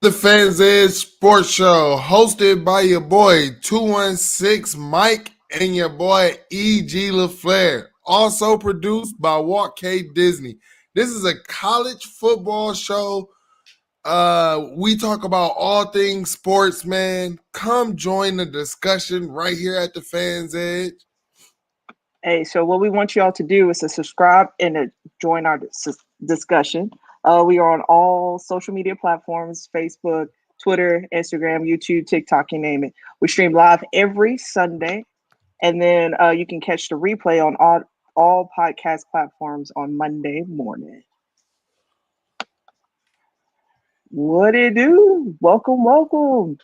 The Fans Edge Sports Show, hosted by your boy 216 Mike and your boy EG Laflare. Also produced by Walt K Disney. This is a college football show. We talk about all things sports, man. Come join the discussion right here at the Fans Edge. Hey, so what we want y'all to do is to subscribe and to join our discussion. We are on all social media platforms: Facebook, Twitter, Instagram, YouTube, TikTok, you name it. We stream live every Sunday, and then you can catch the replay on all podcast platforms on Monday morning. What it do? Welcome. Man,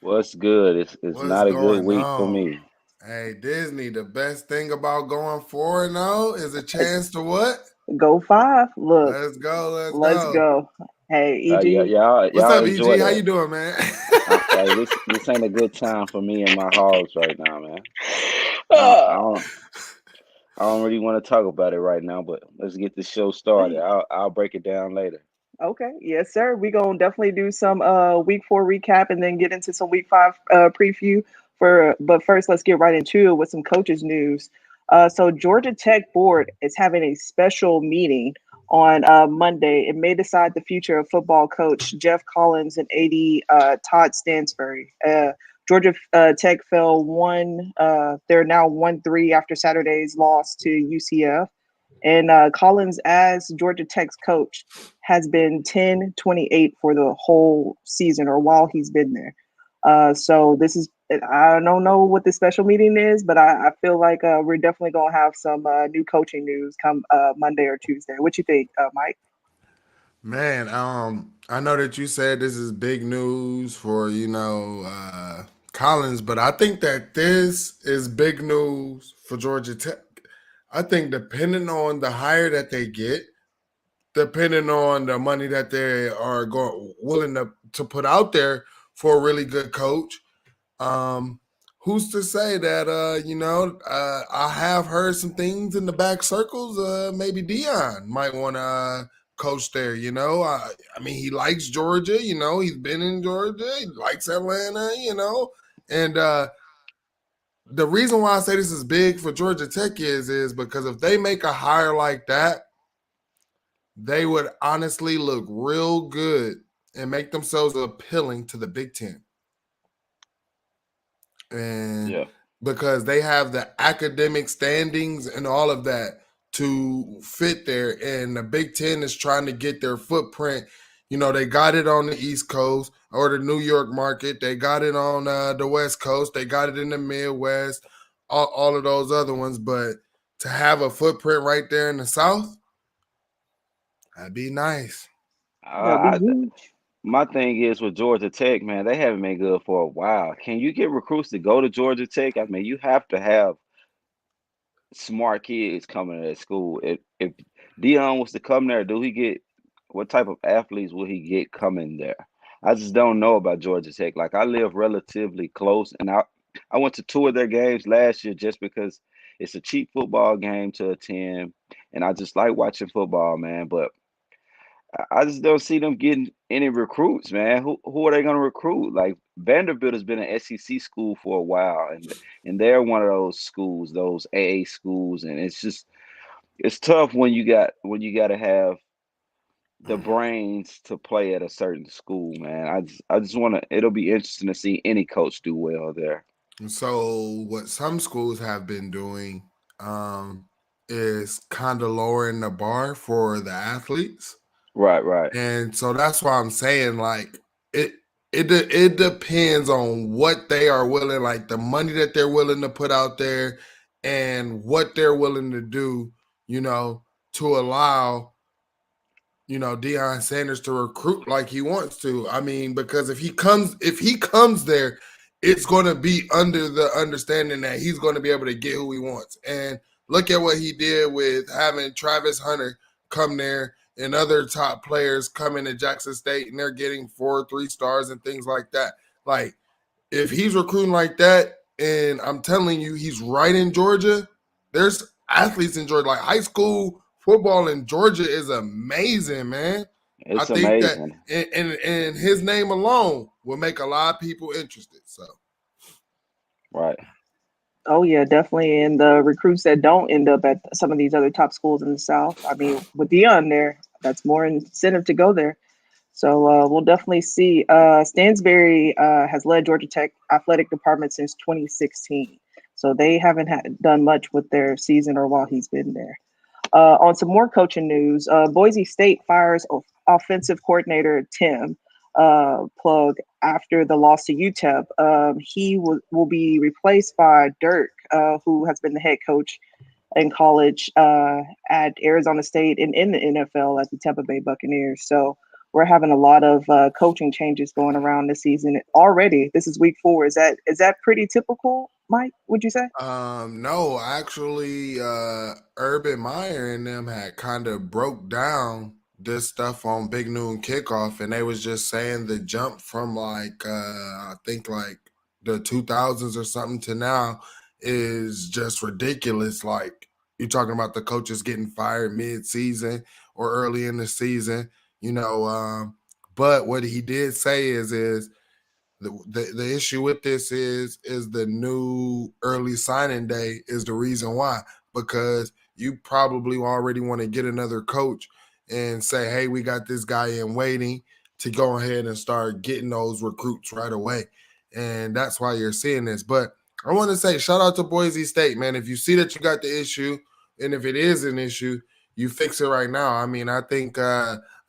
What's good? It's what's not a good going week for on? me. Hey, Disney, the best thing about going 4-0 is a chance to what? Go 5. Look, Let's go. Let's let's go. go. Hey, Yeah, EG. What's y'all up, enjoy EG? How that. you doing, man? Hey, this ain't a good time for me and my hogs right now, man. I, I Oh, don't I don't really want to talk about it right now, but let's get the show started. I'll break it down later. okay, yes, sir. We gonna definitely do some week 4 recap and then get into some week 5 preview for. But first, let's get right into it with some coaches news. So Georgia Tech board is having a special meeting on Monday. It may decide the future of football coach Jeff Collins and AD Todd Stansbury. Georgia Tech fell one. They're now 1-3 after Saturday's loss to UCF. And Collins, as Georgia Tech's coach, has been 10-28 for the whole season or while he's been there. So this is, I don't know what the special meeting is, but I feel like we're definitely going to have some new coaching news come Monday or Tuesday. What you think, Mike? Man, I know that you said this is big news for, Collins, but I think that this is big news for Georgia Tech. I think depending on the hire that they get, depending on the money that they are willing to put out there for a really good coach, um, who's to say that I have heard some things in the back circles. Maybe Dion might want to coach there. I mean, he likes Georgia. He's been in Georgia. He likes Atlanta. And the reason why I say this is big for Georgia Tech is because if they make a hire like that, they would honestly look real good and make themselves appealing to the Big Ten. And Yeah. because they have the academic standings and all of that to fit there, and the Big Ten is trying to get their footprint. They got it on the East Coast or the New York market. They got it on the West Coast. They got it in the Midwest, all of those other ones. But to have a footprint right there in the South, that'd be nice. That'll be I, huge. my thing is with Georgia Tech, man, they haven't been good for a while. Can you get recruits to go to Georgia Tech? I mean, you have to have smart kids coming to that school. If Dion was to come there, do he get what type of athletes will he get coming there? I just don't know about Georgia Tech. Like I live relatively close, and I went to two of their games last year just because it's a cheap football game to attend, and I just like watching football, man. But I just don't see them getting any recruits, man. Who are they going to recruit? Like Vanderbilt has been an SEC school for a while, and they're one of those schools, those AA schools, and it's tough when you got to have the brains to play at a certain school, man. I just want to. It'll be interesting to see any coach do well there. So what some schools have been doing is kind of lowering the bar for the athletes, Right, right. and so that's why I'm saying like it. It depends on what they are willing, like the money that they're willing to put out there, and what they're willing to do. To allow Deion Sanders to recruit like he wants to. I mean, because if he comes there, it's going to be under the understanding that he's going to be able to get who he wants. And look at what he did with having Travis Hunter come there and other top players come into Jackson State, and they're getting 4 3 stars and things like that. Like, if he's recruiting like that, and I'm telling you, he's right in Georgia. There's athletes in Georgia, like high school football in Georgia is amazing, man. I It's think that amazing. and his name alone will make a lot of people interested. So Right. Oh yeah, definitely. And the recruits that don't end up at some of these other top schools in the South. I mean, with Dion there, that's more incentive to go there. So we'll definitely see. Stansberry has led Georgia Tech athletic department since 2016. So they haven't done much with their season or while he's been there. On some more coaching news, Boise State fires offensive coordinator Tim Plug after the loss to UTEP. He will be replaced by Dirk, who has been the head coach in college at Arizona State and in the NFL at the Tampa Bay Buccaneers. So we're having a lot of coaching changes going around this season already. This is week 4. Is that pretty typical, Mike? Would you say? no, actually, Urban Meyer and them had kind of broke down this stuff on Big Noon Kickoff, and they was just saying the jump from I think like the 2000s or something to now is just ridiculous. Like you're talking about the coaches getting fired mid-season or early in the season, you know. But what he did say is the issue with this is the new early signing day is the reason why, because you probably already want to get another coach and say, hey, we got this guy in waiting to go ahead and start getting those recruits right away. And that's why you're seeing this. But I want to say shout out to Boise State, man. If you see that you got the issue, and if it is an issue, you fix it right now. I mean, I think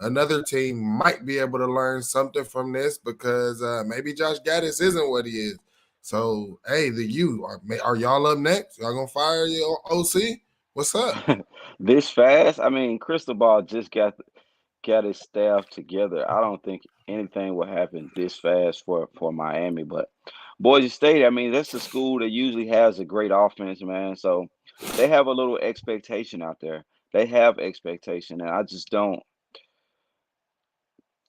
another team might be able to learn something from this because maybe Josh Gaddis isn't what he is. So, hey, are y'all up next? Y'all gonna fire your OC? What's up? This fast? I mean, Cristobal just got his staff together. I don't think anything will happen this fast for Miami. But Boise State, I mean, that's a school that usually has a great offense, man. So they have a little expectation out there. They have expectation, and I just don't.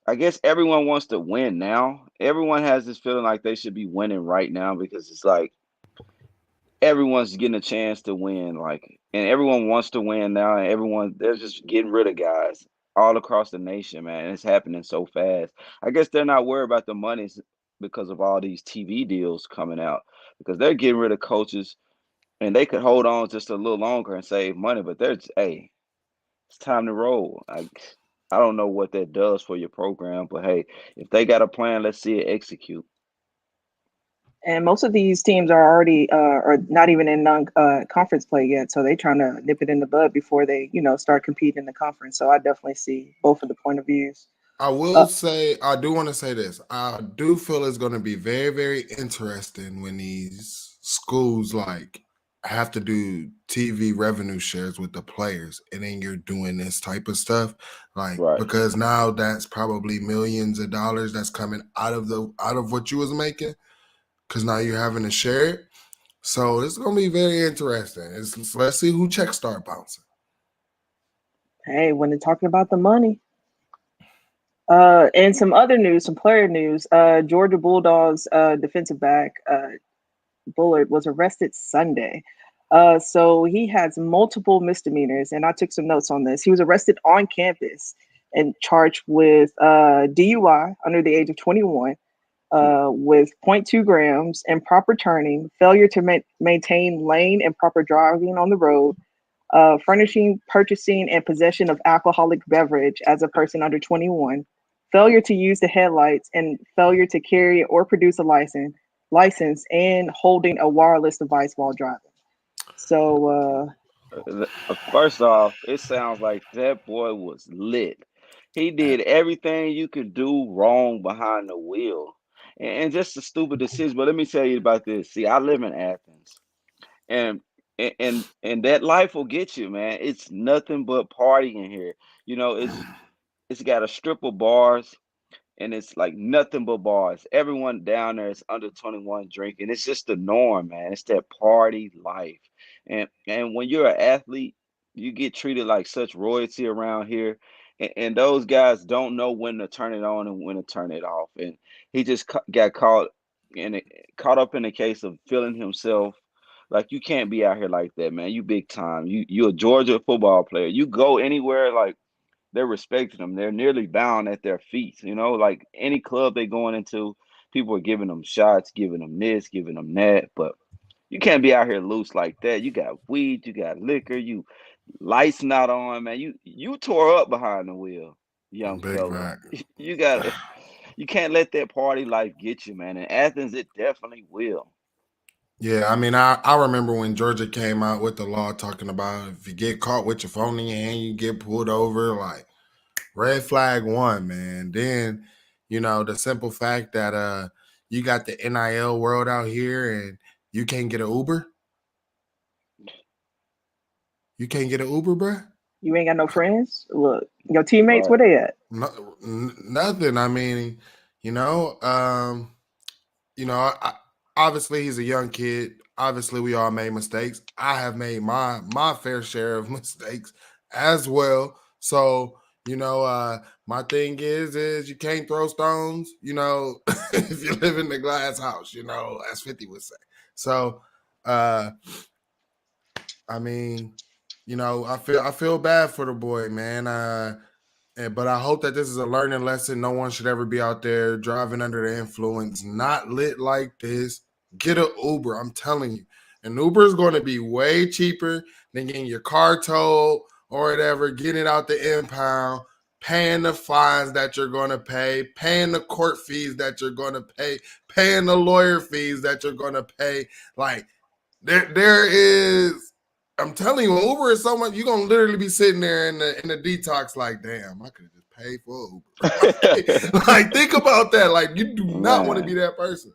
I guess everyone wants to win now. Everyone has this feeling like they should be winning right now because it's like everyone's getting a chance to win, like, and everyone wants to win now, and everyone they're just getting rid of guys all across the nation, man. And it's happening so fast. I guess they're not worried about the money because of all these TV deals coming out because they're getting rid of coaches and they could hold on just a little longer and save money, but they're just, hey, it's time to roll. I don't know what that does for your program, but hey, if they got a plan, let's see it execute. And most of these teams are already are not even in non conference play yet, so they trying to nip it in the bud before they start competing in the conference. So I definitely see both of the point of views. I will Uh, say, I do want to say this. I do feel it's going to be very, very interesting when these schools have to do TV revenue shares with the players, and then you're doing this type of stuff, Right. because now that's probably millions of dollars that's coming out of what you was making, because now you're having to share it. So it's going to be very interesting. Let's see who checks start bouncing. hey, when they're talking about the money, and some other news, some player news, Georgia Bulldogs defensive back Bullard was arrested Sunday. So he has multiple misdemeanors, and I took some notes on this. He was arrested on campus and charged with DUI under the age of 21, with zero point 0.2 grams, improper turning, failure to maintain lane and proper driving on the road, furnishing, purchasing, and possession of alcoholic beverage as a person under 21, failure to use the headlights, and failure to carry or produce a license, and holding a wireless device while driving. So First off, it sounds like that boy was lit. He did everything you could do wrong behind the wheel. And just a stupid decision. But let me tell you about this. See, I live in Athens. And and that life will get you, man. It's nothing but partying here. It's got a strip of bars and it's like nothing but bars. Everyone down there is under 21 drinking. It's just the norm, man. It's that party life. And when you're an athlete, you get treated like such royalty around here. And those guys don't know when to turn it on and when to turn it off. And he just got caught up in the case of feeling himself. Like you can't be out here like that, man. You big time. You're a Georgia football player. You go anywhere like they're respecting them. They're nearly bound at their feet. Like any club they going into, people are giving them shots, giving them this, giving them that. But you can't be out here loose like that. You got weed, you got liquor, you lights not on, man. You tore up behind the wheel, young Big fella. fact. You can't let that party life get you, man. In Athens, it definitely will. Yeah, I mean, I remember when Georgia came out with the law talking about if you get caught with your phone in your hand, you get pulled over. Like red flag one, man. Then, the simple fact that you got the NIL world out here and you can't get an Uber. You can't get an Uber, bruh? You ain't got no friends. Look, your teammates, Right. where they at? Nothing. I mean, you know, um, obviously he's a young kid. Obviously, we all made mistakes. I have made my fair share of mistakes as well. So, my thing is you can't throw stones, if you live in the glass house, as 50 would say. So, I mean, I feel bad for the boy, man. But I hope that this is a learning lesson. No one should ever be out there driving under the influence, not lit like this. Get an Uber. I'm telling you. An Uber is going to be way cheaper than getting your car towed or whatever, getting it out the impound, paying the fines that you're going to pay, paying the court fees that you're going to pay, paying the lawyer fees that you're going to pay. Like, there is. I'm telling you, Uber is so much. You're gonna literally be sitting there in the detox, like, damn, I could have just paid for Uber. like, think about that. Like, you do not want to be that person.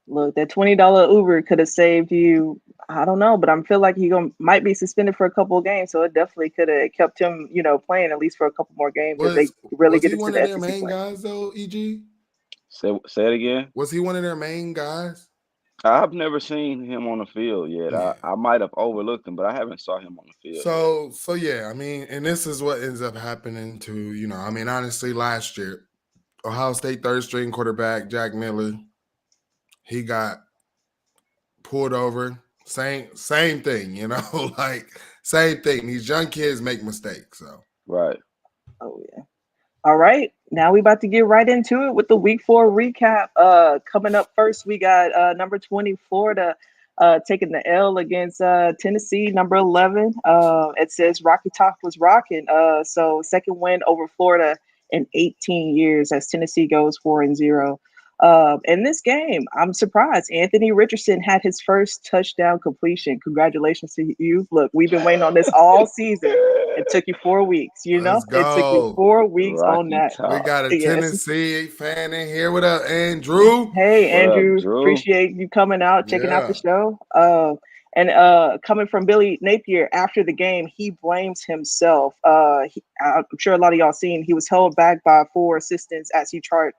Look, that $20 Uber could have saved you. I don't know, but I feel like might be suspended for a couple of games, so it definitely could have kept him, playing at least for a couple more games if they really get he into one the of their SEC main play. guys though? EG, Say it again. was he one of their main guys? I've never seen him on the field yet. Yeah. I might have overlooked him, but I haven't saw him on the field yet. So yeah, I mean, and this is what ends up happening to, honestly, last year, Ohio State third string quarterback Jack Miller, he got pulled over. Same thing, like same thing. These young kids make mistakes. So Right. Oh yeah. All right. Now we about to get right into it with the week 4 recap. Coming up first, we got number 20, Florida, taking the L against Tennessee, number 11. It says Rocky Top was rocking. So second win over Florida in 18 years as Tennessee goes 4-0. In this game, I'm surprised. Anthony Richardson had his first touchdown completion. Congratulations to you. Look, we've been waiting on this all season. It took you 4 weeks, let's It took you go. 4 weeks on Rocky that. We Top. got a Yes. Tennessee fan in here. What up, Andrew? Hey, What up, Andrew. Drew? Appreciate you coming out, checking out the Yeah. show. And coming from Billy Napier after the game, he blames himself. I'm sure a lot of y'all seen he was held back by 4 assistants as he tried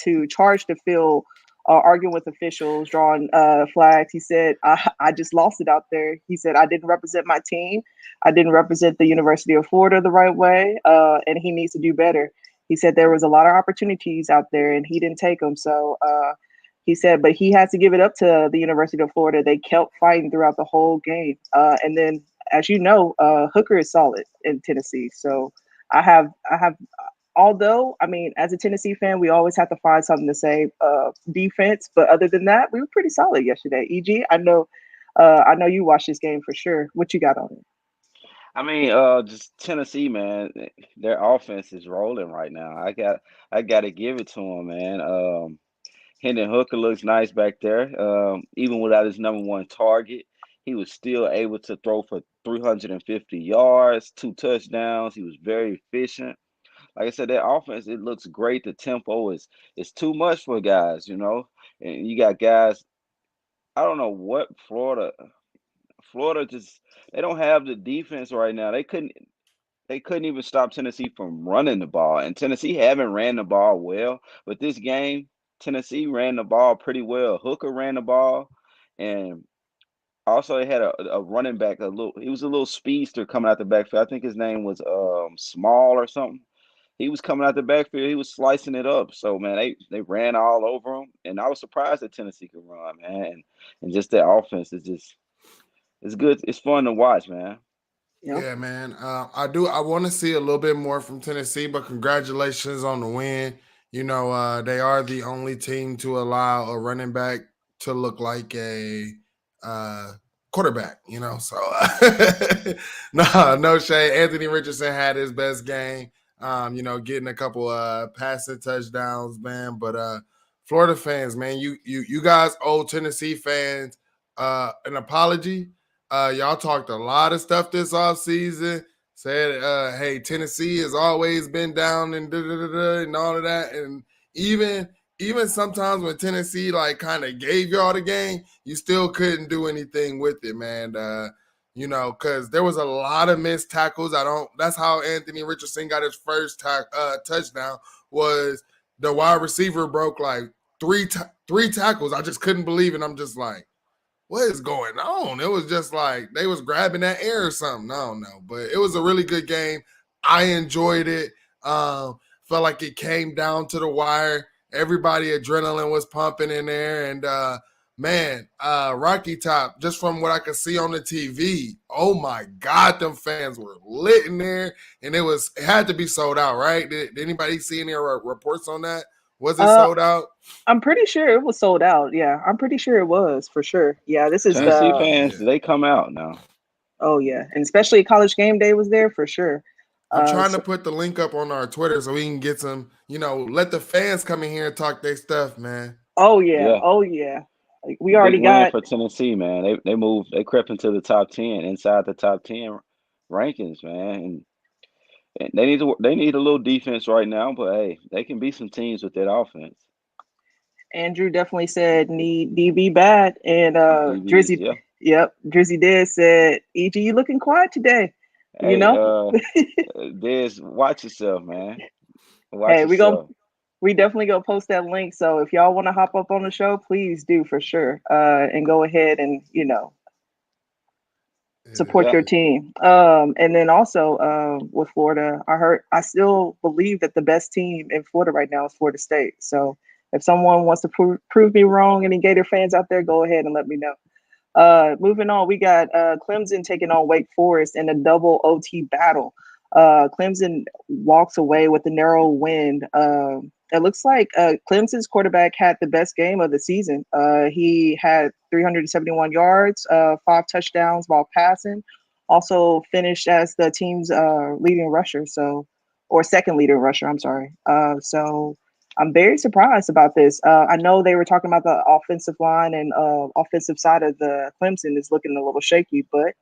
to charge the field, arguing with officials, drawing flags. He said, I just lost it out there. He said, I didn't represent my team. I didn't represent the University of Florida the right way, and he needs to do better. He said there was a lot of opportunities out there, and he didn't take them. So he said, but he has to give it up to the University of Florida. They kept fighting throughout the whole game. And then, as you know, Hooker is solid in Tennessee. So I have although, I mean, as a Tennessee fan, we always have to find something to say defense. But other than that, we were pretty solid yesterday. EG, I know you watched this game for sure. What you got on it? I mean, just Tennessee, man. Their offense is rolling right now. I got to give it to them, man. Hendon Hooker looks nice back there. Even without his number one target, he was still able to throw for 350 yards, 2 touchdowns. He was very efficient. Like I said, their offense, it looks great. The tempo is too much for guys, And you got guys. I don't know what Florida just they don't have the defense right now. They couldn't even stop Tennessee from running the ball. And Tennessee haven't ran the ball well. But this game, Tennessee ran the ball pretty well. Hooker ran the ball, and also they had a running back. He was a little speedster coming out the backfield. I think his name was Small or something. He was coming out the backfield. He was slicing it up. So man, they ran all over him, and I was surprised that Tennessee could run, man. And just their offense is just it's good. It's fun to watch, man. Yeah. Yeah, man. I do. I want to see a little bit more from Tennessee, but congratulations on the win. They are the only team to allow a running back to look like a uh, quarterback. So no shade. Anthony Richardson had his best game. Getting a couple passing touchdowns, man. But Florida fans, man, you guys owe Tennessee fans an apology. Y'all talked a lot of stuff this offseason. Said, hey, Tennessee has always been down and and all of that. And even sometimes when Tennessee like kind of gave y'all the game, you still couldn't do anything with it, man. Because there was a lot of missed tackles. That's how Anthony Richardson got his first touchdown, was the wide receiver broke like three tackles. I just couldn't believe it. I'm just like, what is going on? It was just like they was grabbing that air or something. I don't know. But it was a really good game. I enjoyed it. Felt like it came down to the wire. Everybody adrenaline was pumping in there. And Rocky Top, just from what I could see on the TV, oh my God, them fans were lit in there. And it had to be sold out, right? Did anybody see any reports on that? Was it sold out? I'm pretty sure it was sold out. Yeah, I'm pretty sure it was for sure. Yeah, this is Tennessee the. fans, they come out now. Oh yeah, and especially College Game Day was there for sure. I'm trying to So, put the link up on our Twitter so we can get some, let the fans come in here and talk their stuff, man. oh yeah, Yeah, oh yeah. Like, we big already win got. for Tennessee, man. They crept into the top 10, inside the top 10 rankings, man. And they need a little defense right now, but hey, they can beat some teams with that offense. Andrew definitely said need DB bad, and DBs, Drizzy. yeah. Yep, Drizzy did said, EG, you looking quiet today. You Hey, know. Des, watch yourself, man. Watch Hey, yourself. we definitely gonna post that link. So if y'all want to hop up on the show, please do for sure. And go ahead and support Yeah. your team. And then also with Florida, I still believe that the best team in Florida right now is Florida State. So if someone wants to prove me wrong, any Gator fans out there, go ahead and let me know. Moving on, we got Clemson taking on Wake Forest in a double OT battle. Clemson walks away with a narrow win. It looks like Clemson's quarterback had the best game of the season. He had 371 yards, 5 touchdowns while passing. Also finished as the team's leading rusher, or second leading rusher. I'm sorry. So I'm very surprised about this. I know they were talking about the offensive line and offensive side of the Clemson is looking a little shaky, but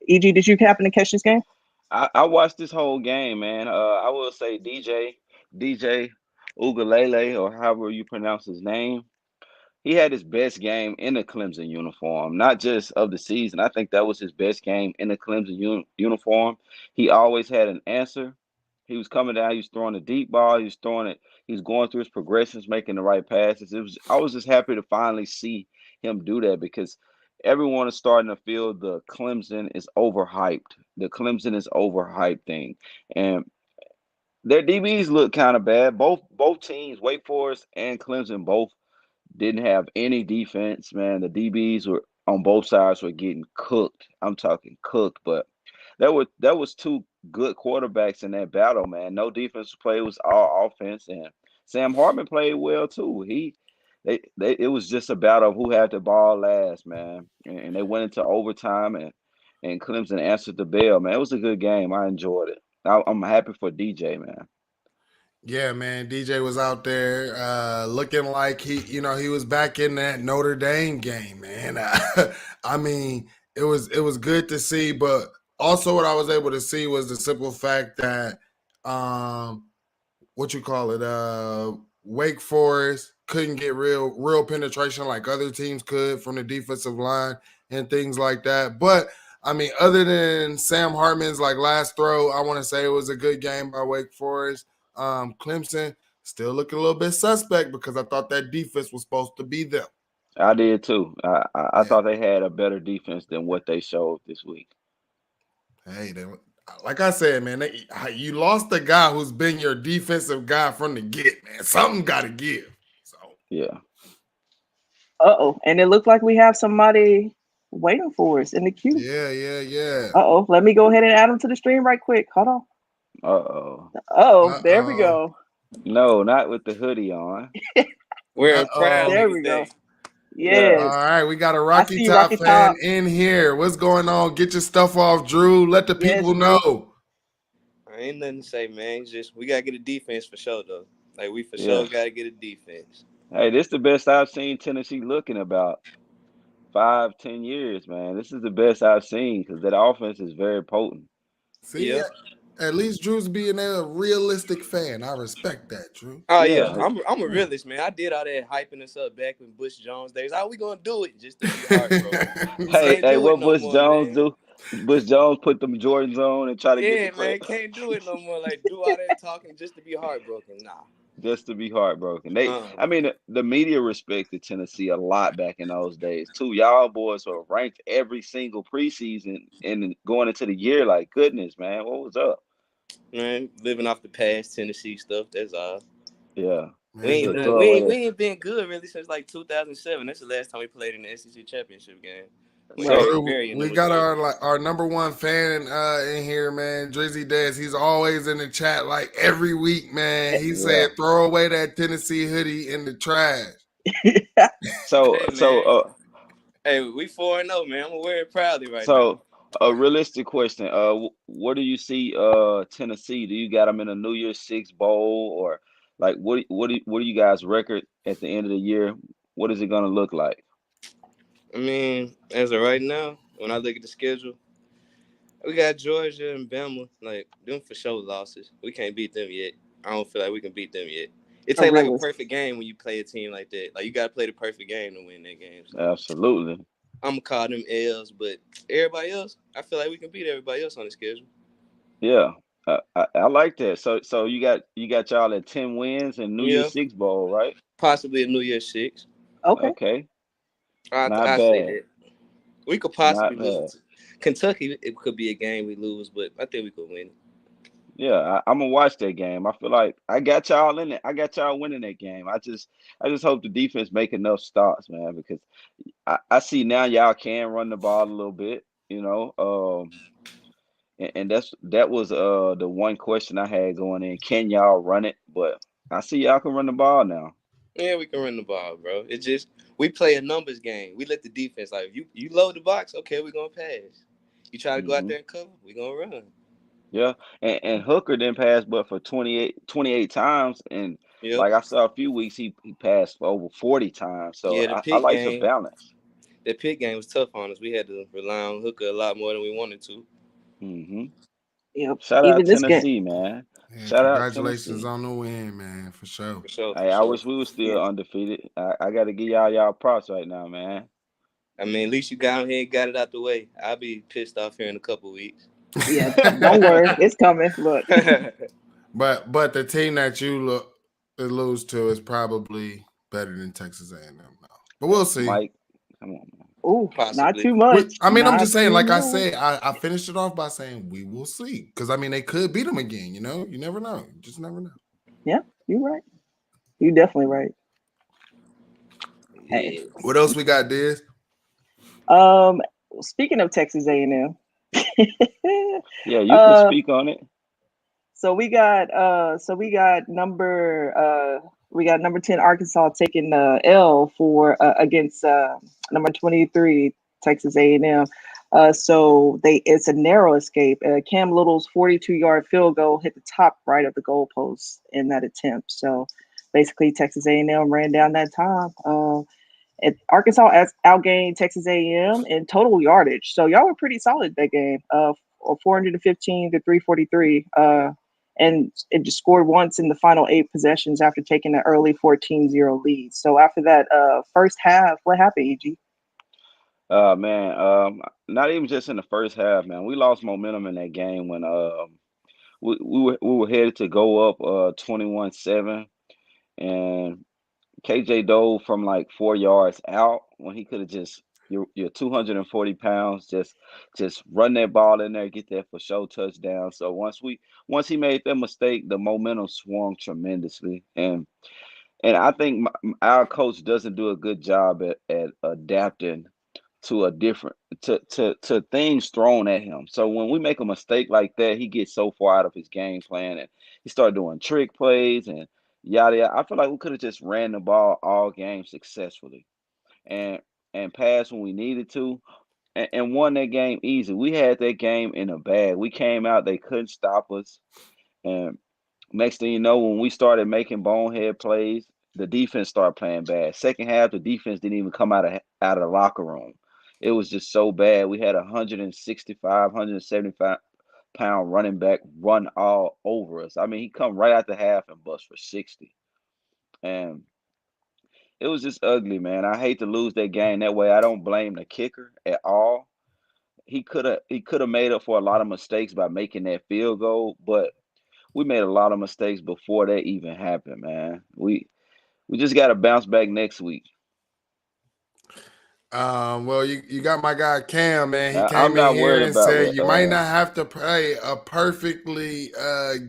EG, did you happen to catch this game? I watched this whole game, man. I will say DJ Ugalele, or however you pronounce his name. He had his best game in the Clemson uniform, not just of the season. I think that was his best game in the Clemson uniform. He always had an answer. He was coming down. He was throwing a deep ball. He was throwing it. He was going through his progressions, making the right passes. I was just happy to finally see him do that, because everyone is starting to feel the Clemson is overhyped. The Clemson is overhyped thing, and their DBs look kind of bad. Both teams, Wake Forest and Clemson, both didn't have any defense, man. The DBs were on both sides were getting cooked. I'm talking cooked, but that was two good quarterbacks in that battle, man. No defensive play, it was all offense, and Sam Hartman played well too. It was just a battle of who had the ball last, man. And they went into overtime, and Clemson answered the bell, man. It was a good game. I enjoyed it. I'm happy for DJ, man. Yeah, man. DJ was out there looking like he was back in that Notre Dame game, man. I mean, it was good to see, but also what I was able to see was the simple fact that what you call it, Wake Forest couldn't get real penetration like other teams could from the defensive line and things like that. But I mean, other than Sam Hartman's like last throw, I want to say it was a good game by Wake Forest. Clemson still looking a little bit suspect because I thought that defense was supposed to be them. I did too. I Yeah. thought they had a better defense than what they showed this week. Hey, like I said, man, you lost a guy who's been your defensive guy from the get, man. Something got to give. So Yeah. And it looked like we have somebody. waiting for us in the queue. Yeah. Let me go ahead and add them to the stream right quick. Hold on. Uh-oh. There we Uh-oh. go. No, not with the hoodie on. We're Uh-oh. proudly There we today. go. Yeah. All Yes. right, we got a I Rocky see Top Rocky fan Top. in here. What's going on? Get your stuff off, Drew. Let the Yes, people Drew. know. Ain't nothing to say, man. Just we gotta get a defense for sure though. Like we for Yeah. sure gotta get a defense. Hey, this the best I've seen Tennessee looking about 5, 10 years, man. This is the best I've seen because that offense is very potent. See, Yeah. at least Drew's being a realistic fan. I respect that, Drew. Oh yeah, Yeah. I'm a realist, man. I did all that hyping us up back when Bush Jones days. How we gonna do it just to be heartbroken? Hey, Can't hey, do it what no Bush more, Jones man. do? Bush Jones put them Jordans on and try to get the Yeah, credit man, can't do it no more. Like do all that talking just to be heartbroken. Nah. just to be heartbroken. I Man. mean, the media respected Tennessee a lot back in those days too. Y'all boys were ranked every single preseason and going into the year. Like, goodness, man, what was up? Man, living off the past Tennessee stuff. That's all. Yeah, We Man, ain't just done. throw away We that. ain't been good really since like 2007. That's the last time we played in the SEC championship game when So, Gary Drew, Berry and them we was got coaching. our number one fan in here, man. Drizzy Dez. He's always in the chat like every week, man. He yeah. said, "Throw away that Tennessee hoodie in the trash." So, Hey so, man, hey, we 4-0, man. I'm gonna wear it proudly right now. so, a realistic question. What do you see? Tennessee. Do you got them in a New Year's Six bowl or like what do you guys record at the end of the year? What is it gonna look like? I mean, as of right now, when I look at the schedule, we got Georgia and Bama. Like them for sure losses. We can't beat them yet. I don't feel like we can beat them yet. It A takes like a realist. perfect game when you play a team like that. Like you gotta play the perfect game to win that game. So Absolutely. I'm gonna call them L's, but everybody else, I feel like we can beat everybody else on the schedule. Yeah. I like that. So you got y'all at 10 wins and New Yeah, Year's Six bowl, right? possibly a New Year's Six. Okay. Okay. Not I say bad. that we could Not possibly bad. lose. Kentucky, it could be a game we lose, but I think we could win. Yeah, I'm gonna watch that game. I feel like I got y'all in it. I got y'all winning that game. I just hope the defense make enough stops, man, because I see now y'all can run the ball a little bit, and that was the one question I had going in. Can y'all run it? But I see y'all can run the ball now. Yeah, we can run the ball, bro. It's just we play a numbers game. We let the defense like you load the box, okay, we're gonna pass. You try to go out Hmm. there and cover, we're gonna run. Yeah, and Hooker didn't pass but for 28 times, and Yep. like I saw a few weeks he passed for over 40 times. So Yeah, I like the balance. the pick game was tough on us. We had to rely on Hooker a lot more than we wanted to. Hmm. Yep. Shout out Even this game. Tennessee, man. Yeah, Shout out congratulations Tennessee. on the win, man, for sure. For sure, for Hey, I sure. wish we were Yeah. still undefeated. I got to give y'all props right now, man. I mean, at least you got here and got it out the way. I'll be pissed off here in a couple weeks. Yeah. Don't worry. It's coming. Look. but the team that you lose to is probably better than Texas A&M now. But we'll see. Mike, come on, man. Ooh, not Possibly. too much. I'm Not just saying, too like I much. said, I finished it off by saying we will see. Because, I mean, they could beat them again, you know? You never know. You just never know. Yeah, you're right. You're definitely right. Hey. Yeah. What else we got, Diz? Um, Speaking of Texas A&M, Yeah, you can uh, speak on it. we got number 10 Arkansas taking the L for against number 23 Texas A&M. So it's a narrow escape. Cam Little's 42-yard field goal hit the top right of the goalpost in that attempt. So basically, Texas A&M ran down that time. Arkansas outgained Texas A&M in total yardage. So y'all were pretty solid that game. 415 to 343. And it just scored once in the final 8 possessions after taking an early 14-0 lead. So after that first half, what happened, EG? Man, not even just in the first half, man. We lost momentum in that game when we were headed to go up 21-7, and KJ dove from like 4 yards out when he could have just you're 240 pounds, just run that ball in there, get that for show touchdown. So once he made that mistake, the momentum swung tremendously, and I think our coach doesn't do a good job at adapting to a different to things thrown at him. So when we make a mistake like that, he gets so far out of his game plan and he started doing trick plays and yada yada. I feel like we could have just ran the ball all game successfully and passed when we needed to and won that game easy. We had that game in a bag. We came out, they couldn't stop us. And next thing you know, when we started making bonehead plays, the defense started playing bad. Second half, the defense didn't even come out of the locker room. It was just so bad. We had 165, 175-pound running back run all over us. I mean, he come right out the half and bust for 60. And it was just ugly, man. I hate to lose that game that way. I don't blame the kicker at all. He could have made up for a lot of mistakes by making that field goal, but we made a lot of mistakes before that even happened, man. We just got to bounce back next week. Well, you got my guy Cam, man. He I'm came in not here worried and about said you might not have to play a perfectly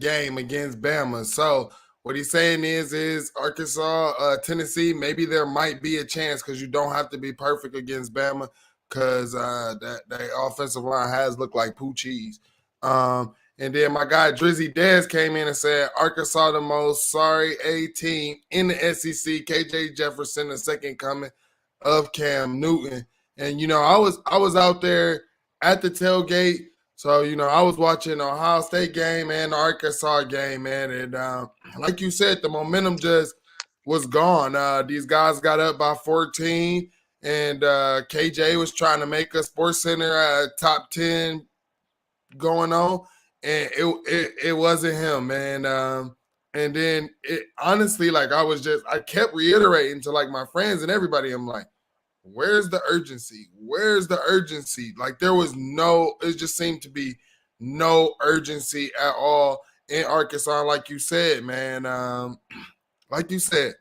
game against Bama. So what he's saying is Arkansas, Tennessee, maybe there might be a chance because you don't have to be perfect against Bama because that offensive line has looked like poo cheese. And then my guy Drizzy Dez came in and said Arkansas the most sorry A team in the SEC. KJ Jefferson, the second coming of Cam Newton. And I was out there at the tailgate. So, I was watching the Ohio State game and the Arkansas game, man. And like you said, the momentum just was gone. These guys got up by 14, and KJ was trying to make a Sports Center top 10 going on, and it wasn't him, man. And then it honestly, like I kept reiterating to like my friends and everybody, I'm like, where's the urgency? Where's the urgency? Like it just seemed to be no urgency at all in Arkansas. Like you said, man, like you said,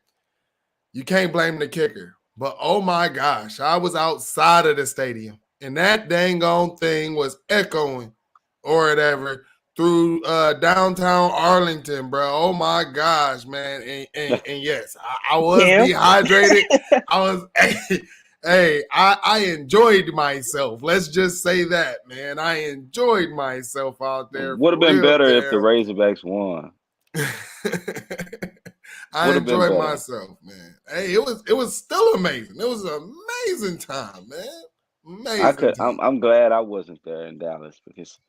you can't blame the kicker. But oh my gosh, I was outside of the stadium and that dang on thing was echoing or whatever through downtown Arlington, bro. Oh my gosh, man. And yes, I was dehydrated. I was Hey, I enjoyed myself. Let's just say that, man. I enjoyed myself out there. Would have been better if the Razorbacks won. I enjoyed myself, man. Hey, it was still amazing. It was an amazing time, man. Amazing time. I'm glad I wasn't there in Dallas because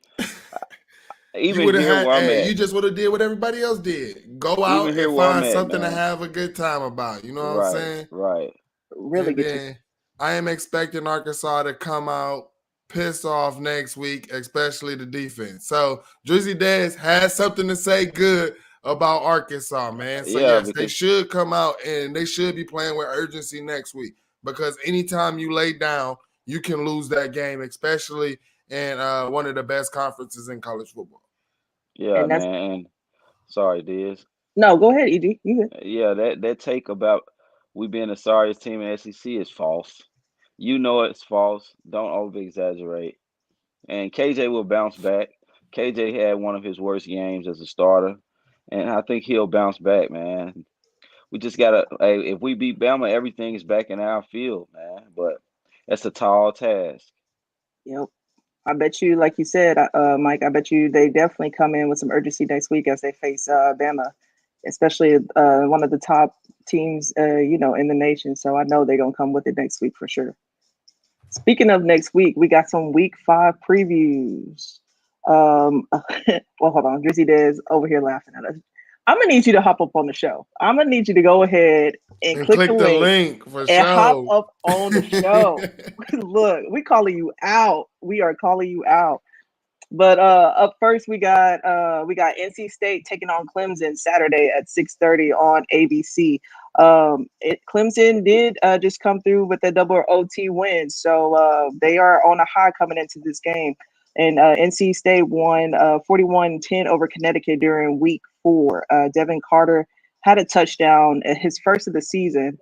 even you here where I'm at, you just would have did what everybody else did. Go out and find something to have a good time about. You know what I'm saying? Right. Really good. I am expecting Arkansas to come out pissed off next week, especially the defense. So Drizzy Dez has something to say good about Arkansas, man. So yes, they should come out and they should be playing with urgency next week because anytime you lay down, you can lose that game, especially in one of the best conferences in college football. Yeah, man. Sorry, Diz. No, go ahead, EG. You good. Yeah, that take about we being the sorriest team in SEC is false. You know it's false. Don't over-exaggerate. And KJ will bounce back. KJ had one of his worst games as a starter, and I think he'll bounce back, man. We just gotta. Hey, if we beat Bama, everything is back in our field, man. But that's a tall task. Yep. I bet you, like you said, Mike, I bet you they definitely come in with some urgency next week as they face Bama, especially one of the top teams, in the nation. So I know they're going to come with it next week for sure. Speaking of next week, we got some week 5 previews. Well, hold on. Drizzy Dez over here laughing at us. I'm going to need you to hop up on the show. I'm going to need you to go ahead and click the link for and sure. Hop up on the show. Look, we calling you out. We are calling you out. But up first, we got NC State taking on Clemson Saturday at 6:30 on ABC. Clemson did just come through with a double OT win, so they are on a high coming into this game. And NC State won 41-10 over Connecticut during week 4. Devin Carter had a touchdown, his first of the season.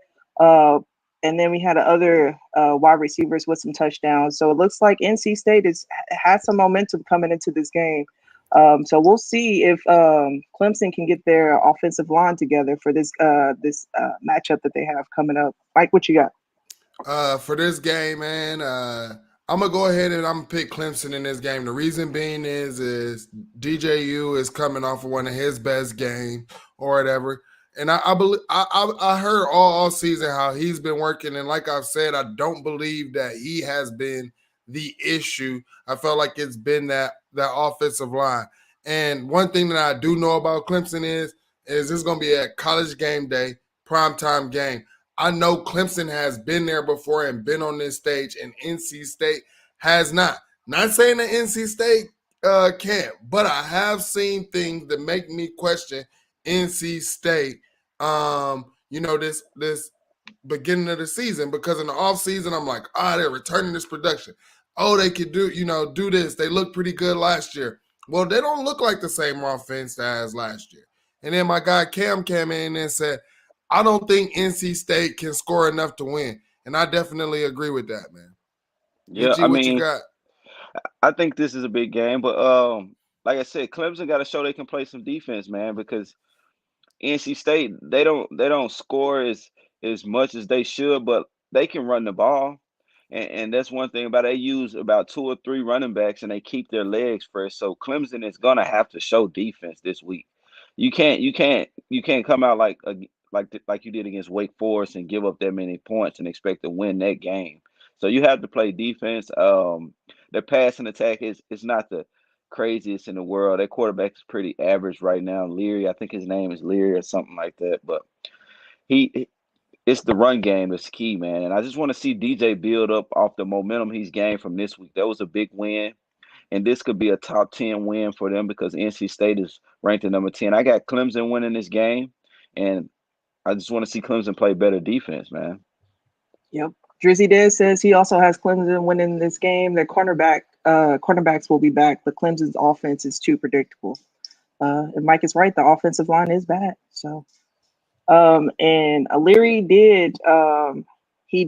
And then we had other wide receivers with some touchdowns. So it looks like NC State has some momentum coming into this game. So we'll see if Clemson can get their offensive line together for this matchup that they have coming up. Mike, what you got? For this game, man, I'm gonna go ahead and I'm gonna pick Clemson in this game. The reason being is DJU is coming off of one of his best games or whatever. And I believe I heard all season how he's been working, and like I've said, I don't believe that he has been the issue. I felt like it's been that offensive line. And one thing that I do know about Clemson is this going to be a college game day, primetime game. I know Clemson has been there before and been on this stage, and NC State has not. Not saying that NC State can't, but I have seen things that make me question NC State. This beginning of the season, because in the off season I'm like, they're returning this production. Oh, they could do this. They looked pretty good last year. Well, they don't look like the same offense as last year. And then my guy Cam came in and said, I don't think NC State can score enough to win. And I definitely agree with that, man. Yeah, EG, what you got? I think this is a big game, but like I said, Clemson got to show they can play some defense, man, because NC State they don't score as much as they should, but they can run the ball, and that's one thing about it. They use about 2 or 3 running backs, and they keep their legs fresh. So Clemson is gonna have to show defense this week. You can't come out like you did against Wake Forest and give up that many points and expect to win that game. So you have to play defense. Their passing attack is not the craziest in the world. Their quarterback is pretty average right now. Leary, I think his name is Leary or something like that. But it's the run game that's key, man. And I just want to see DJ build up off the momentum he's gained from this week. That was a big win. And this could be a top 10 win for them because NC State is ranked at number 10. I got Clemson winning this game, and I just want to see Clemson play better defense, man. Yep. Drizzy Diz says he also has Clemson winning this game. Their cornerbacks will be back, but Clemson's offense is too predictable. And Mike is right. The offensive line is bad. So, and Leary he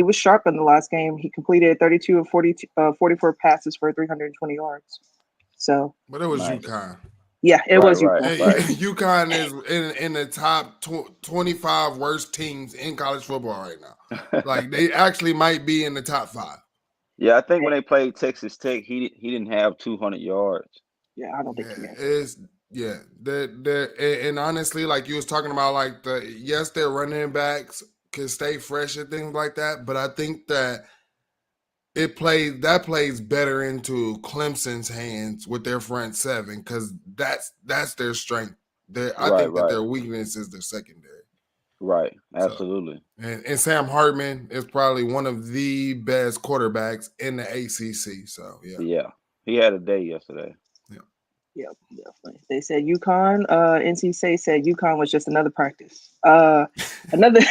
was sharp in the last game. He completed 32 of 44 passes for 320 yards. So, but it was Nice. UConn. Yeah, it was Right. UConn is in the top 25 worst teams in college football right now. Like, they actually might be in the top 5. Yeah, I think when they played Texas Tech, he didn't have 200 yards. Yeah, I don't think he is. Yeah, and honestly, like you was talking about, like their running backs can stay fresh and things like that, but I think that plays better into Clemson's hands with their front seven because that's their strength. I think that their weakness is their secondary. Right, absolutely. So, and Sam Hartman is probably one of the best quarterbacks in the ACC. So yeah, he had a day yesterday. Yeah, definitely. They said UConn. NC State said UConn was just another practice. Another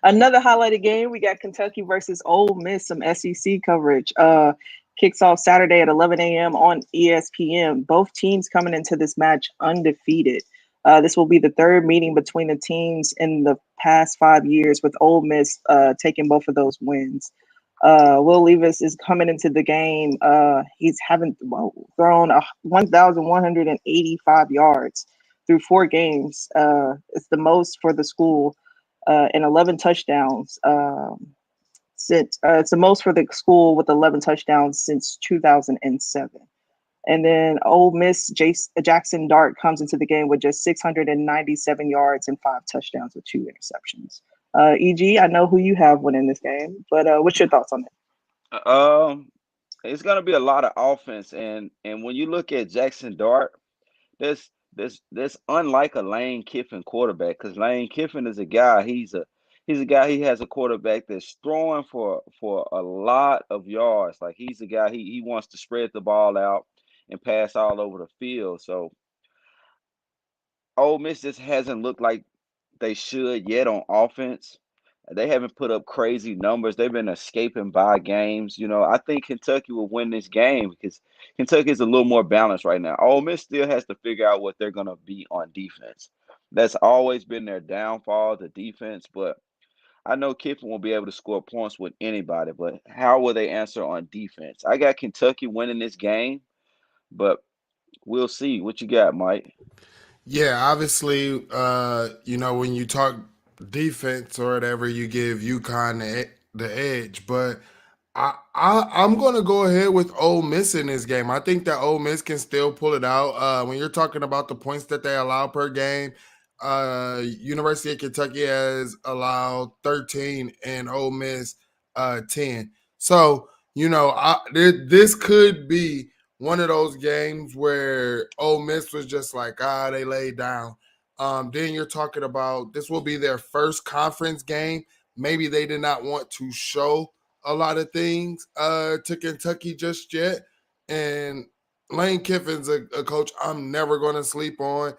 highlighted game. We got Kentucky versus Ole Miss. Some SEC coverage. Kicks off Saturday at 11 a.m. on ESPN. Both teams coming into this match undefeated. This will be the third meeting between the teams in the past 5 years, with Ole Miss taking both of those wins. Will Levis is coming into the game. He's thrown 1,185 yards through 4 games. It's the most for the school, and 11 touchdowns. It's the most for the school with 11 touchdowns since 2007. And then Ole Miss Jackson Dart comes into the game with just 697 yards and 5 touchdowns with 2 interceptions. EG, I know who you have winning this game, but what's your thoughts on it? It's gonna be a lot of offense, and when you look at Jackson Dart, that's unlike a Lane Kiffin quarterback, because Lane Kiffin is a guy. He's a guy. He has a quarterback that's throwing for a lot of yards. Like, he's a guy. He wants to spread the ball out and pass all over the field. So Ole Miss just hasn't looked like they should yet on offense. They haven't put up crazy numbers. They've been escaping by games. I think Kentucky will win this game because Kentucky is a little more balanced right now. Ole Miss still has to figure out what they're going to be on defense. That's always been their downfall, the defense. But I know Kiffin will be able to score points with anybody. But how will they answer on defense? I got Kentucky winning this game, but we'll see. What you got, Mike? Yeah, obviously, when you talk defense or whatever, you give UConn the edge. But I'm going to go ahead with Ole Miss in this game. I think that Ole Miss can still pull it out. When you're talking about the points that they allow per game, University of Kentucky has allowed 13 and Ole Miss 10. So, this could be one of those games where Ole Miss was just like, they laid down. Then you're talking about this will be their first conference game. Maybe they did not want to show a lot of things to Kentucky just yet. And Lane Kiffin's a coach I'm never going to sleep on.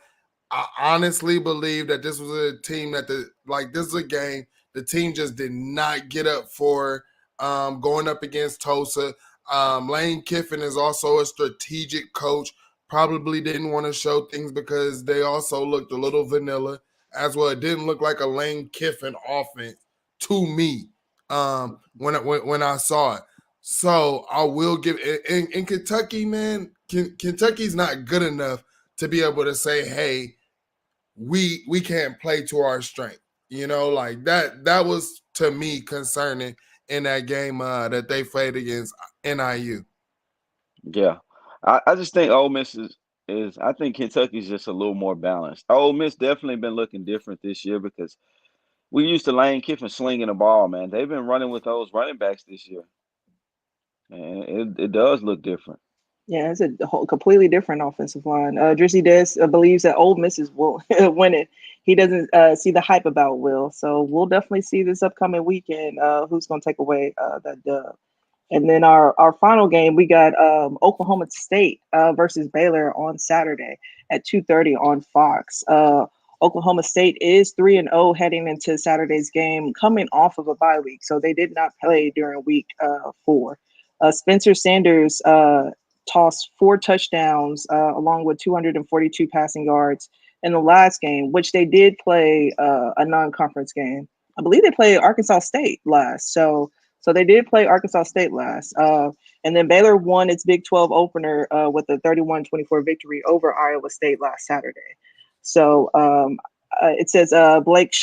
I honestly believe that this was a team that this is a game the team just did not get up for going up against Tulsa. Lane Kiffin is also a strategic coach. Probably didn't want to show things because they also looked a little vanilla as well. It didn't look like a Lane Kiffin offense to me when I saw it. So I will give in Kentucky, man. Kentucky's not good enough to be able to say, hey, we can't play to our strength. Like that was to me concerning in that game that they played against NIU. Yeah, I just think Ole Miss is I think Kentucky's just a little more balanced. Ole Miss definitely been looking different this year because we used to Lane Kiffin slinging the ball, man. They've been running with those running backs this year, and it does look different. Yeah, it's a whole completely different offensive line. Drizzy Des believes that Ole Miss is will win it. He doesn't see the hype about Will, so we'll definitely see this upcoming weekend who's going to take away that dub. And then our final game, we got Oklahoma State versus Baylor on Saturday at 2:30 on Fox. Oklahoma State is 3-0 heading into Saturday's game, coming off of a bye week, so they did not play during week 4. Spencer Sanders tossed 4 touchdowns along with 242 passing yards in the last game, which they did play a non-conference game. I believe they played Arkansas State last, so they did play Arkansas State last. And then Baylor won its Big 12 opener with a 31-24 victory over Iowa State last Saturday. So it says Blake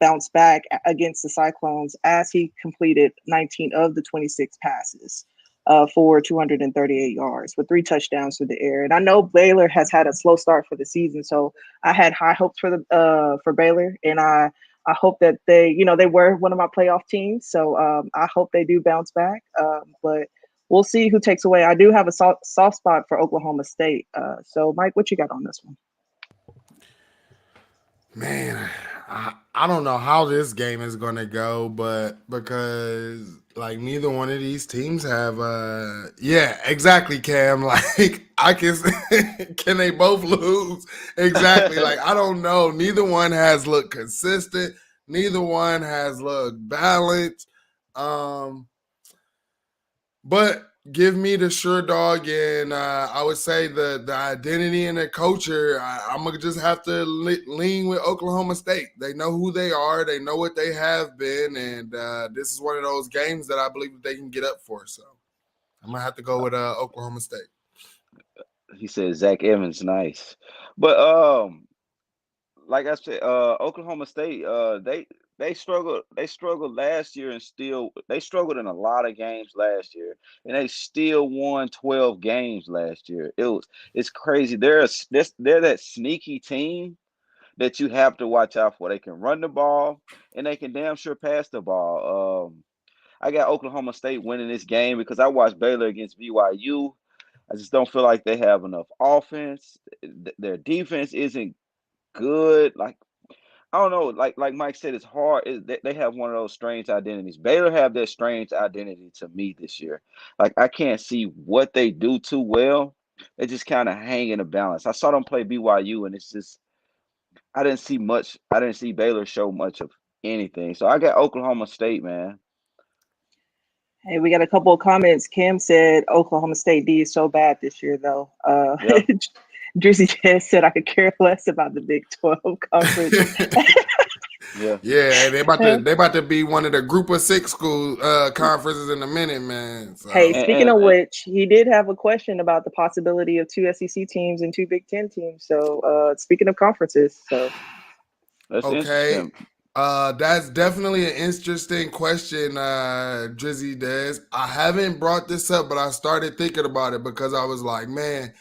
bounced back against the Cyclones as he completed 19 of the 26 passes for 238 yards with 3 touchdowns through the air. And I know Baylor has had a slow start for the season, so I had high hopes for Baylor, and I hope that they were one of my playoff teams. So I hope they do bounce back. But we'll see who takes away. I do have a soft spot for Oklahoma State. So, Mike, what you got on this one? Man, I don't know how this game is going to go, but because like neither one of these teams have yeah, exactly, Cam. Like I can they both lose? Exactly. Like I don't know. Neither one has looked consistent. Neither one has looked balanced. But give me the sure dog, and I would say the identity and the culture. I'm gonna just have to lean with Oklahoma State. They know who they are. They know what they have been, and this is one of those games that I believe that they can get up for. So I'm gonna have to go with Oklahoma State. He said Zach Evans, nice, but like I said, Oklahoma State, they struggled. They struggled last year, and still they struggled in a lot of games last year, and they still won 12 games last year. It's crazy. They're that sneaky team that you have to watch out for. They can run the ball, and they can damn sure pass the ball. I got Oklahoma State winning this game because I watched Baylor against BYU. I just don't feel like they have enough offense. Their defense isn't good. Like I don't know. Like Mike said, it's hard. They have one of those strange identities. Baylor have that strange identity to me this year. Like I can't see what they do too well. They just kind of hang in a balance. I saw them play BYU, and it's just I didn't see much. I didn't see Baylor show much of anything. So I got Oklahoma State, man. Hey, we got a couple of comments. Kim said Oklahoma State D is so bad this year, though. Yeah. Drizzy just said I could care less about the Big 12 conference. Yeah, they about to be one of the group of 6 school conferences in a minute, man. So. Hey, speaking of which, he did have a question about the possibility of 2 SEC teams and 2 Big 10 teams. So speaking of conferences, so that's okay. interesting. That's definitely an interesting question, Drizzy Dez. I haven't brought this up, but I started thinking about it because I was like, man,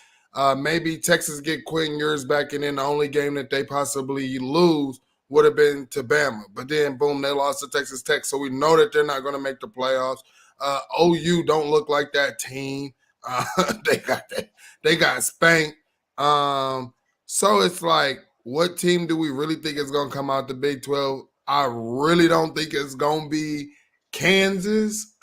maybe Texas get Quinn Ewers back, and then the only game that they possibly lose would have been to Bama. But then, boom, they lost to Texas Tech, so we know that they're not going to make the playoffs. OU don't look like that team. Uh, they got spanked. So it's like, what team do we really think is going to come out the Big 12? I really don't think it's going to be Kansas.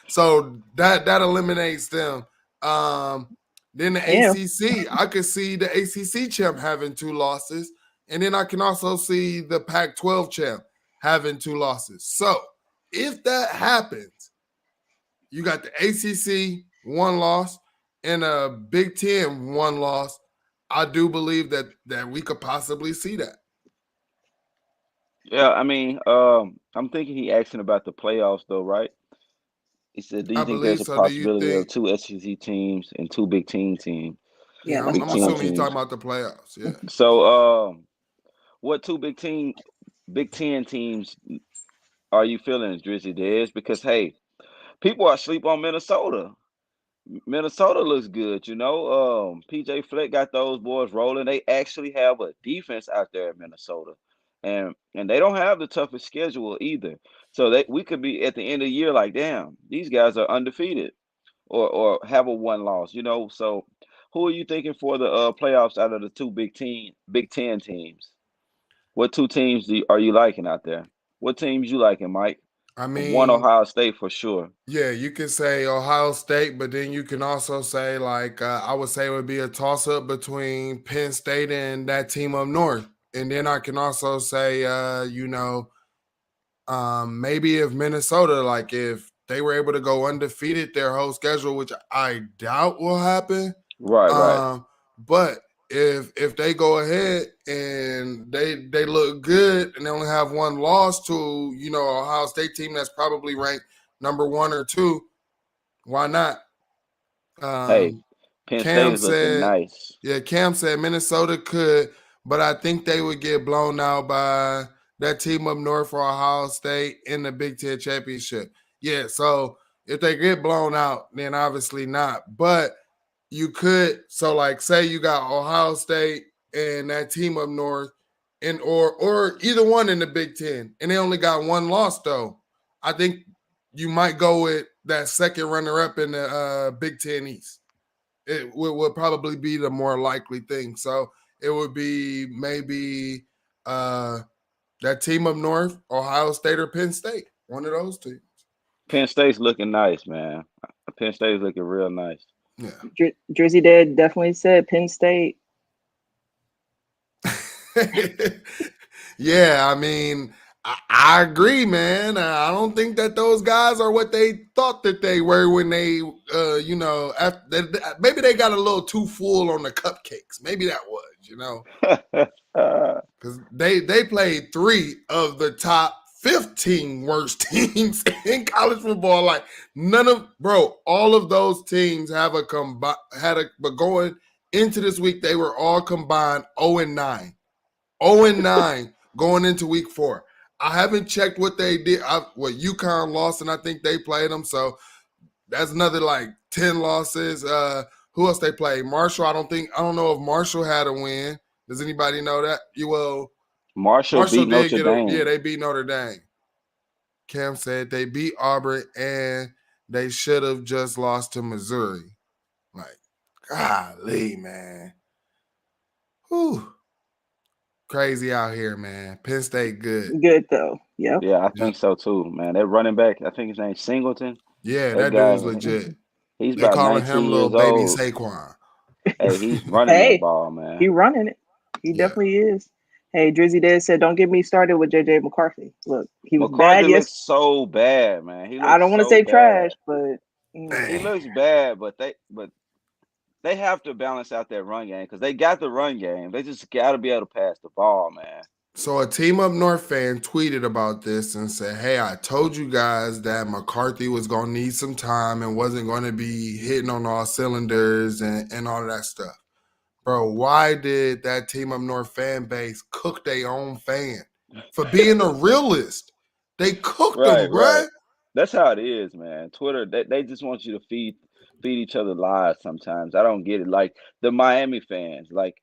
So that eliminates them. Then the Yeah. ACC, I could see the ACC champ having 2 losses. And then I can also see the Pac-12 champ having 2 losses. So if that happens, you got the ACC 1 loss and a Big 10 1 loss. I do believe that we could possibly see that. Yeah, I mean, I'm thinking he asking about the playoffs though, right? He said, "Do I you think there's believe a so. Do you possibility of think? 2 SEC teams and 2 Big Ten teams, Yeah, Yeah, that's Big I'm my Ten assuming he's question. teams?" talking about the playoffs. Yeah. So, what 2 Big Ten teams are you feeling, Drizzy Dez? Because hey, people are asleep on Minnesota. Minnesota looks good, you know. PJ Fleck got those boys rolling. They actually have a defense out there in Minnesota, and they don't have the toughest schedule either. So we could be at the end of the year like, damn, these guys are undefeated or have a 1 loss, you know. So who are you thinking for the playoffs out of the 2 Big Ten teams? What 2 teams are you liking out there? What teams you liking, Mike? I One mean, Ohio State for sure. yeah, you can say Ohio State, but then you can also say, like, I would say it would be a toss up between Penn State and that team up north. And then I can also say, maybe if Minnesota, like, if they were able to go undefeated their whole schedule, which I doubt will happen. Right, right. But if they go ahead and they look good and they only have 1 loss to Ohio State team that's probably ranked number 1 or 2, why not? Hey, Um, Penn State Cam is looking said, nice. yeah, Cam said Minnesota could, but I think they would get blown out by that team up north for Ohio State in the Big Ten championship. Yeah, so if they get blown out, then obviously not. But you could, so like, say you got Ohio State and that team up north, and or either one in the Big Ten, and they only got 1 loss though. I think you might go with that second runner up in the Big Ten East. It would probably be the more likely thing. So it would be maybe that team up north, Ohio State or Penn State, one of those two. Penn State's looking nice, man. Penn State's looking real nice. Yeah. Drizzy Dad definitely said Penn State. Yeah, I mean, I agree, man. I don't think that those guys are what they thought that they were when they, maybe they got a little too full on the cupcakes. Maybe that was, because they played 3 of the top 15 worst teams in college football. Like all of those teams have but going into this week, they were all combined 0-9. 0-9 going into week 4. I haven't checked what they did. What UConn lost, and I think they played them. So that's another like 10 losses. Who else they played? Marshall. I don't know if Marshall had a win. Does anybody know that? Marshall beat did Notre Dame. Yeah, they beat Notre Dame. Cam said they beat Auburn and they should have just lost to Missouri. Like, golly, man. Whew. Crazy out here, man. Penn State good. Good though. Yep. Yeah, I think so too, man. That running back, I think his name's Singleton. Yeah, That that guy, dude's legit. he's They about calling him 19 little years baby old. Saquon. Hey, he's running that ball, man. He running it. He definitely is. Hey, Drizzy Dad said, "Don't get me started with JJ McCarthy." Look, he was McCarthy bad. Yes, looks so bad, man. He looks I don't want to so say bad. trash, but He looks bad, but they have to balance out that run game because they got the run game. They just got to be able to pass the ball, man. So a Team Up North fan tweeted about this and said, hey, I told you guys that McCarthy was going to need some time and wasn't going to be hitting on all cylinders and all of that stuff. Bro, why did that Team Up North fan base cook their own fan? for being a realist. They cooked them, Right, bruh. right. That's how it is, man. Twitter, they just want you to feed each other lies sometimes. I don't get it. Like the Miami fans, like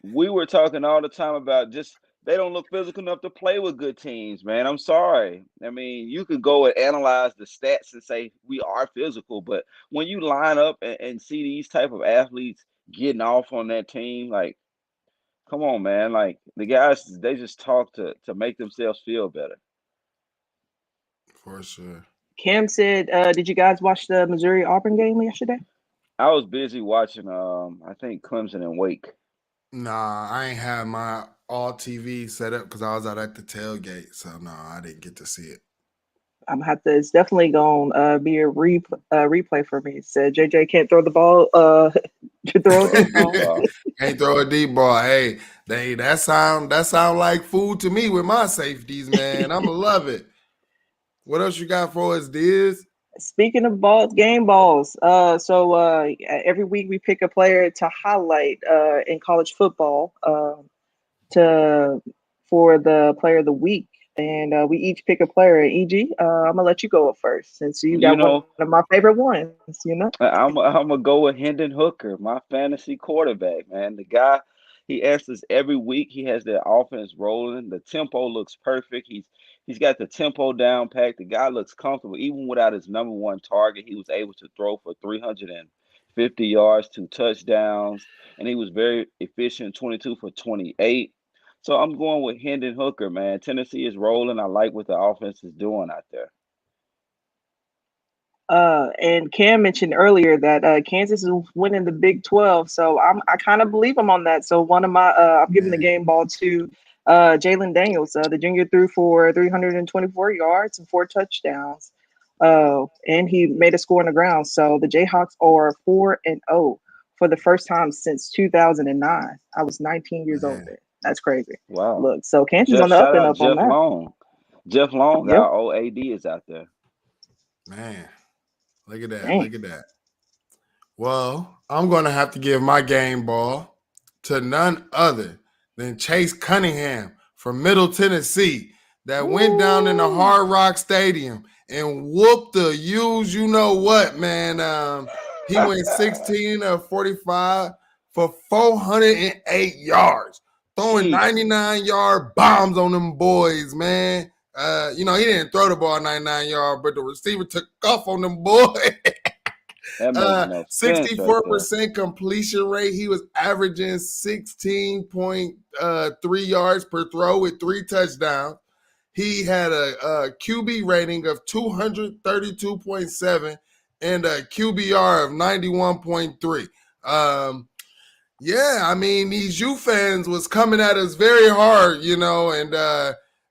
we were talking all the time about just they don't look physical enough to play with good teams, man. I'm sorry. I mean, you could go and analyze the stats and say we are physical, but when you line up and see these type of athletes getting off on that team, like, come on, man. Like the guys, they just talk to make themselves feel better. For sure. Cam said, "Did you guys watch the Missouri Auburn game yesterday?" I was busy watching I think Clemson and Wake. Nah, I ain't had my all TV set up because I was out at the tailgate. So no, I didn't get to see it. I'm gonna have to. It's definitely gonna be a replay for me. It said JJ can't throw the ball. To throw a deep ball. Can't throw a deep ball. Hey, that sound like food to me with my safeties, man. I'ma love it. What else you got for us, Diz? Speaking of game balls. Every week we pick a player to highlight in college football for the player of the week, and we each pick a player. EG, I'm gonna let you go up first since you You got one know, of my favorite ones. You know. I'm gonna go with Hendon Hooker, my fantasy quarterback, man. The guy, he answers every week. He has the offense rolling. The tempo looks perfect. He's got the tempo down packed. The guy looks comfortable, even without his number one target. He was able to throw for 350 yards, 2 touchdowns, and he was very efficient, 22 for 28. So I'm going with Hendon Hooker, man. Tennessee is rolling. I like what the offense is doing out there. And Cam mentioned earlier that Kansas is winning the Big 12, so I kind of believe him on that. So one of my I'm giving the game ball to Jalen Daniels. The junior threw for 324 yards and 4 touchdowns, and he made a score on the ground. So the Jayhawks are 4-0 for the first time since 2009. I was 19 years old then. That's crazy. Wow. Look, so Kansas is on the up Shout and out up on Jeff that. Long. Jeff Long, Yep. our OAD is out there. Man, look at that. Dang. Look at that. Well, I'm going to have to give my game ball to none other than Chase Cunningham from Middle Tennessee that went down in the Hard Rock Stadium and whooped the you know what, man. He went 16 of 45 for 408 yards, throwing 99-yard bombs on them boys, man. He didn't throw the ball 99 yards, but the receiver took off on them boys. That makes no sense. 64% completion rate. He was averaging 16.3 yards per throw with 3 touchdowns. He had a QB rating of 232.7 and a QBR of 91.3. Yeah, I mean, these U fans was coming at us very hard, and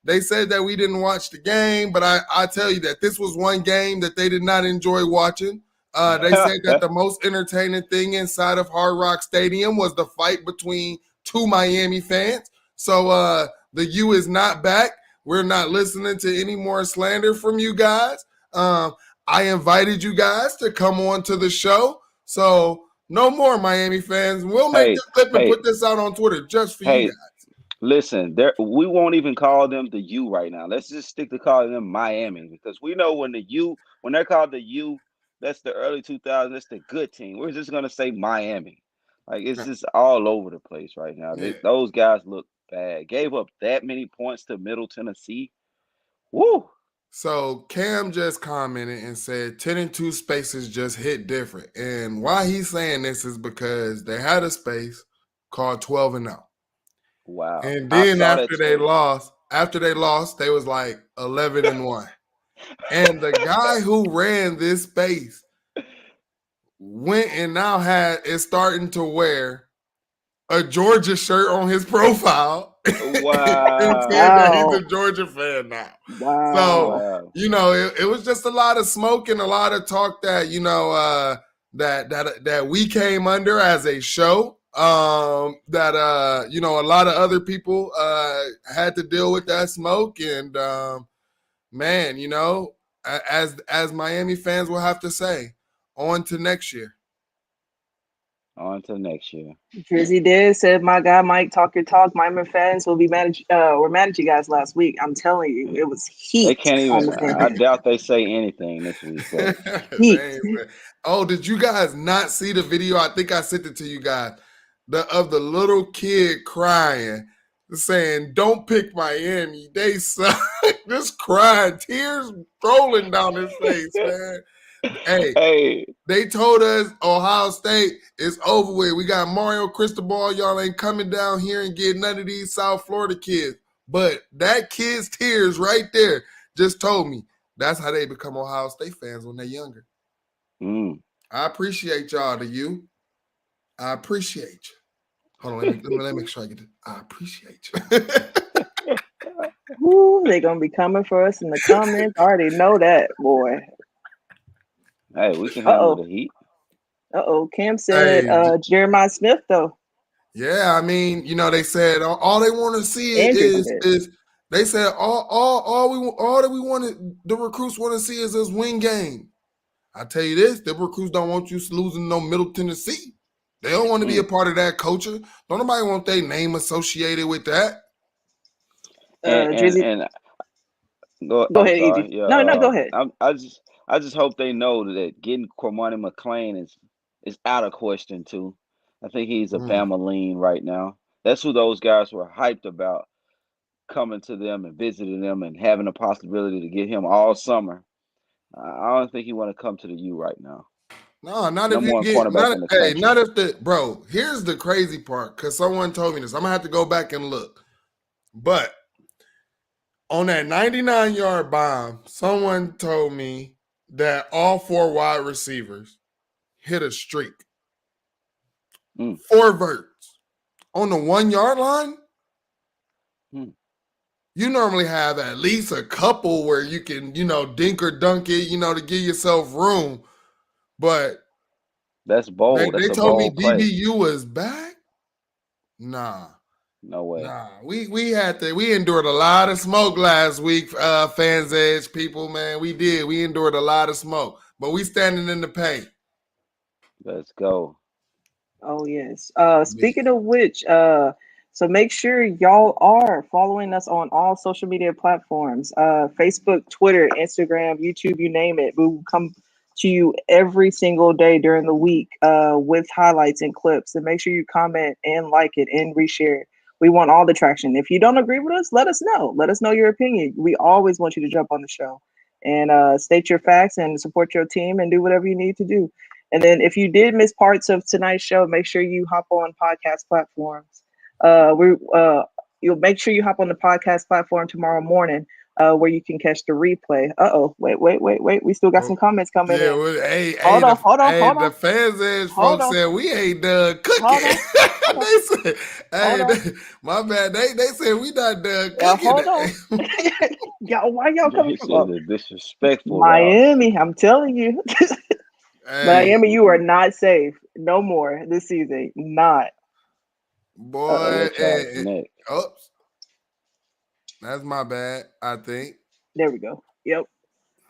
they said that we didn't watch the game, but I tell you that this was one game that they did not enjoy watching. They said that the most entertaining thing inside of Hard Rock Stadium was the fight between 2 Miami fans. So the U is not back. We're not listening to any more slander from you guys. I invited you guys to come on to the show. So no more Miami fans. We'll make this clip and put this out on Twitter just for you guys. Listen, we won't even call them the U right now. Let's just stick to calling them Miami because we know when they're called the U, that's the early 2000s. That's the good team. We're just gonna say Miami. Like it's just all over the place right now. Yeah. Those guys look bad. Gave up that many points to Middle Tennessee. Woo! So Cam just commented and said 10 and 2 spaces just hit different. And why he's saying this is because they had a space called 12 and 0. Wow. And then after they lost, they was like 11 and 1. And the guy who ran this space went and now is starting to wear a Georgia shirt on his profile. Wow. And said that he's a Georgia fan now. Wow. So, it was just a lot of smoke and a lot of talk that, that we came under as a show. A lot of other people had to deal with that smoke. And man, as Miami fans will have to say, on to next year. On to next year. Drizzy did said, "My guy, Mike, talk your talk. Miami fans will be were mad at you guys last week. I'm telling you, it was They heat can't on even. the I fan. doubt they say anything this week, but Heat. Oh, did you guys not see the video? I think I sent it to you guys. The little kid crying, saying, "Don't pick Miami. They suck." Just crying, tears rolling down his face, man. Hey, hey, they told us Ohio State is over with. We got Mario Cristobal. Y'all ain't coming down here and get none of these South Florida kids. But that kid's tears right there just told me that's how they become Ohio State fans when they're younger. I appreciate y'all to you. I appreciate you. Hold on, let me make sure I get it. I appreciate you. Woo, they're gonna be coming for us in the comments. I already know that, boy. hey, we can handle the heat. Cam said Jeremiah Smith though. Yeah, I mean, they said all they want to see is they said all that we wanted the recruits want to see is this win game. I tell you this, the recruits don't want you losing no Middle Tennessee. They don't want to be a part of that culture. Don't nobody want their name associated with that. And go ahead, EG. Yeah, no, go ahead. I just hope they know that getting Cormani McClain is out of question too. I think he's a Bama lean right now. That's who those guys were hyped about coming to them and visiting them and having a possibility to get him all summer. I don't think he want to come to the U right now. No, not no if you more get cornerback in the country. not if the bro. Here's the crazy part, because someone told me this. I'm gonna have to go back and look. But on that 99-yard bomb, someone told me that all 4 wide receivers hit a streak. 4 verts on the 1-yard line. You normally have at least a couple where you can, dink or dunk it, to give yourself room. But that's bold. They told me DBU was back. Nah. No way. Nah. We endured a lot of smoke last week, Fans Edge people, man. We did. We endured a lot of smoke. But we standing in the paint. Let's go. Oh yes. Speaking of which, so make sure y'all are following us on all social media platforms. Facebook, Twitter, Instagram, YouTube, you name it. We will come to you every single day during the week with highlights and clips. And make sure you comment and like it and reshare it. We want all the traction. If you don't agree with us, let us know. Let us know your opinion. We always want you to jump on the show and state your facts and support your team and do whatever you need to do. And then if you did miss parts of tonight's show, make sure you hop on podcast platforms. You'll make sure you hop on the podcast platform tomorrow morning where you can catch the replay. Wait. We still got some comments coming in. Hold on. The Fans Edge folks said we ain't done cooking. They said, my bad. They said we not done cooking. Hold on. Y'all, why y'all coming from? Disrespectful. Miami, y'all. I'm telling you. Miami, you are not safe. No more this season. Not. Boy. Oops. That's my bad, I think. There we go. Yep.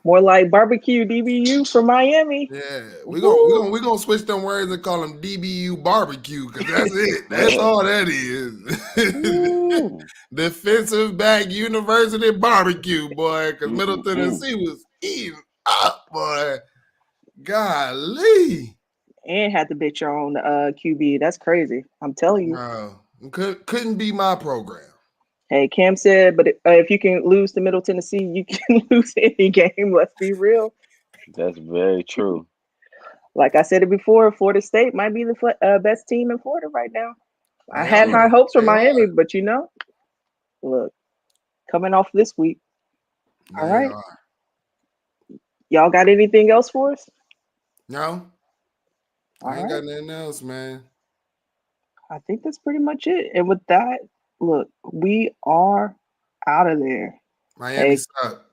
More like barbecue DBU for Miami. Yeah. We're gonna switch them words and call them DBU barbecue, because that's it. That's all that is. Defensive back university barbecue, boy, because Middle Tennessee was eating up, boy. Golly. And had to bitch your own QB. That's crazy. I'm telling you. Bro, couldn't be my program. Hey, Cam said, but if you can lose to Middle Tennessee, you can lose any game. Let's be real. That's very true. Like I said it before, Florida State might be the best team in Florida right now. I had high hopes for Miami, but look, coming off this week. All right. Y'all got anything else for us? No. I ain't got nothing else, man. I think that's pretty much it. And with that, look, we are out of there. Miami suck.